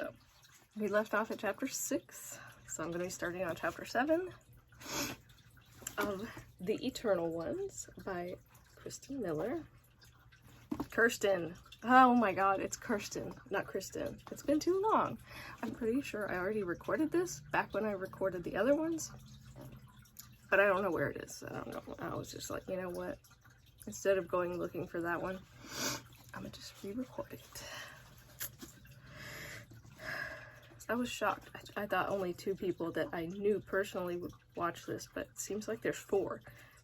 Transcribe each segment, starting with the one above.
So, we left off at chapter 6, so I'm going to be starting on chapter 7 of The Eternal Ones by Kirsten Miller. Kirsten! Oh my god, it's Kirsten, not Kristen. It's been too long. I'm pretty sure I already recorded this back when I recorded the other ones, but I don't know where it is. I don't know. I was just like, you know what? Instead of going looking for that one, I'm gonna just re-record it. I was shocked. I thought only 2 people that I knew personally would watch this, but it seems like there's 4,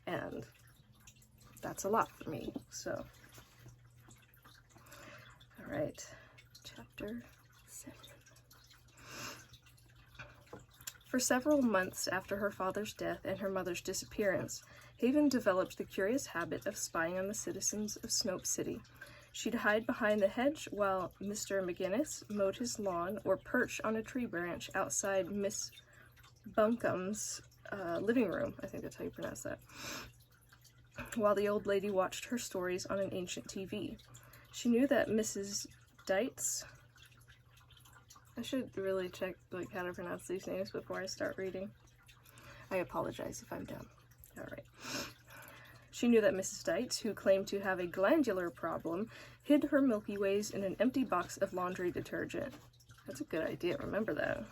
and that's a lot for me, so. Alright, chapter 7. For several months after her father's death and her mother's disappearance, Haven developed the curious habit of spying on the citizens of Snope City. She'd hide behind the hedge while Mr. McGinnis mowed his lawn or perch on a tree branch outside Miss Buncombe's living room. I think that's how you pronounce that. While the old lady watched her stories on an ancient TV. She knew that Mrs. Dietz... I should really check how to pronounce these names before I start reading. I apologize if I'm dumb. Alright. She knew that Mrs. Dietz, who claimed to have a glandular problem, hid her Milky Ways in an empty box of laundry detergent. That's a good idea, remember that.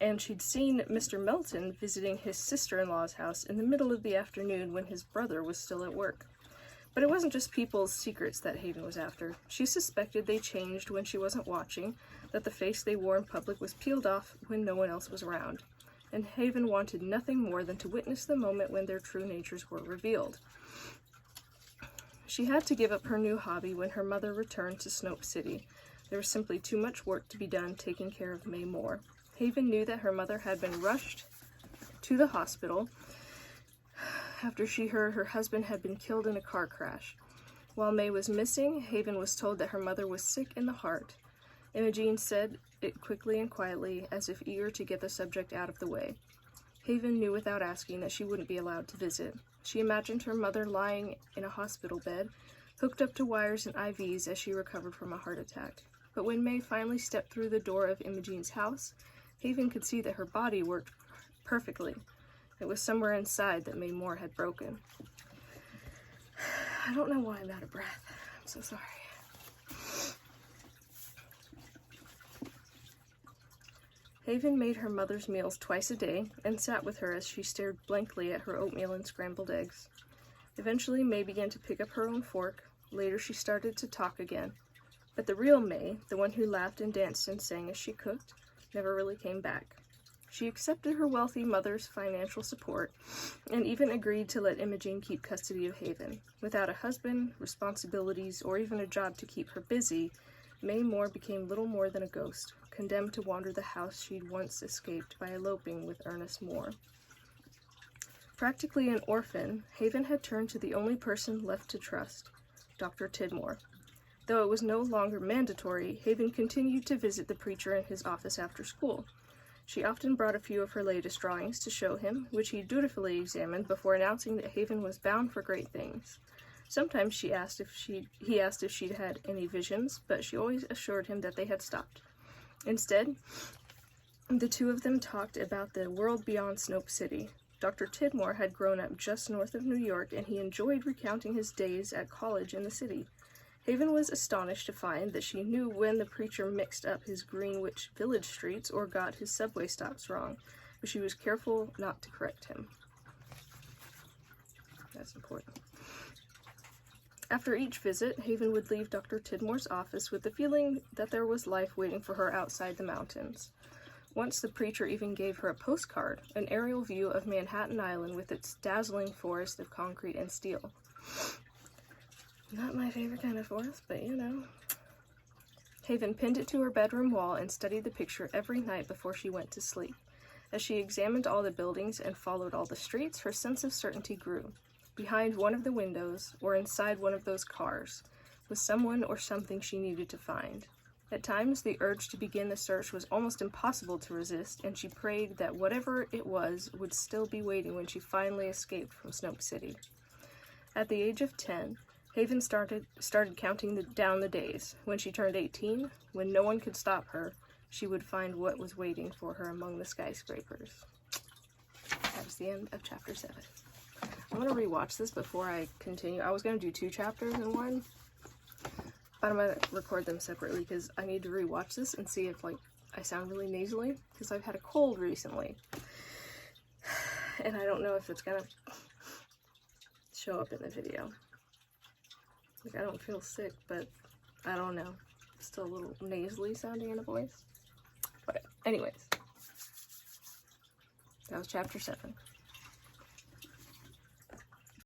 And she'd seen Mr. Melton visiting his sister-in-law's house in the middle of the afternoon when his brother was still at work. But it wasn't just people's secrets that Haven was after. She suspected they changed when she wasn't watching, that the face they wore in public was peeled off when no one else was around. And Haven wanted nothing more than to witness the moment when their true natures were revealed. She had to give up her new hobby when her mother returned to Snope City. There was simply too much work to be done taking care of May Moore. Haven knew that her mother had been rushed to the hospital after she heard her husband had been killed in a car crash. While May was missing, Haven was told that her mother was sick in the heart. Imogene said it quickly and quietly, as if eager to get the subject out of the way. Haven knew without asking that she wouldn't be allowed to visit. She imagined her mother lying in a hospital bed, hooked up to wires and IVs as she recovered from a heart attack. But when May finally stepped through the door of Imogene's house, Haven could see that her body worked perfectly. It was somewhere inside that May Moore had broken. I don't know why I'm out of breath. I'm so sorry. Haven made her mother's meals twice a day and sat with her as she stared blankly at her oatmeal and scrambled eggs. Eventually, May began to pick up her own fork. Later, she started to talk again. But the real May, the one who laughed and danced and sang as she cooked, never really came back. She accepted her wealthy mother's financial support and even agreed to let Imogen keep custody of Haven. Without a husband, responsibilities, or even a job to keep her busy, May Moore became little more than a ghost, condemned to wander the house she'd once escaped by eloping with Ernest Moore. Practically an orphan, Haven had turned to the only person left to trust, Dr. Tidmore. Though it was no longer mandatory, Haven continued to visit the preacher in his office after school. She often brought a few of her latest drawings to show him, which he dutifully examined before announcing that Haven was bound for great things. Sometimes he asked if she'd had any visions, but she always assured him that they had stopped. Instead, the two of them talked about the world beyond Snope City. Dr. Tidmore had grown up just north of New York, and he enjoyed recounting his days at college in the city. Haven was astonished to find that she knew when the preacher mixed up his Greenwich Village streets or got his subway stops wrong, but she was careful not to correct him. That's important. After each visit, Haven would leave Dr. Tidmore's office with the feeling that there was life waiting for her outside the mountains. Once the preacher even gave her a postcard, an aerial view of Manhattan Island with its dazzling forest of concrete and steel. Not my favorite kind of forest, but you know. Haven pinned it to her bedroom wall and studied the picture every night before she went to sleep. As she examined all the buildings and followed all the streets, her sense of certainty grew. Behind one of the windows, or inside one of those cars, was someone or something she needed to find. At times, the urge to begin the search was almost impossible to resist, and she prayed that whatever it was would still be waiting when she finally escaped from Snope City. At the age of 10, Haven started counting down the days. When she turned 18, when no one could stop her, she would find what was waiting for her among the skyscrapers. That was the end of chapter 7. I'm going to rewatch this before I continue. I was going to do 2 chapters in one, but I'm going to record them separately because I need to rewatch this and see if, like, I sound really nasally, because I've had a cold recently. And I don't know if it's going to show up in the video. Like, I don't feel sick, but I don't know. Still a little nasally sounding in a voice. But anyways, that was chapter 7.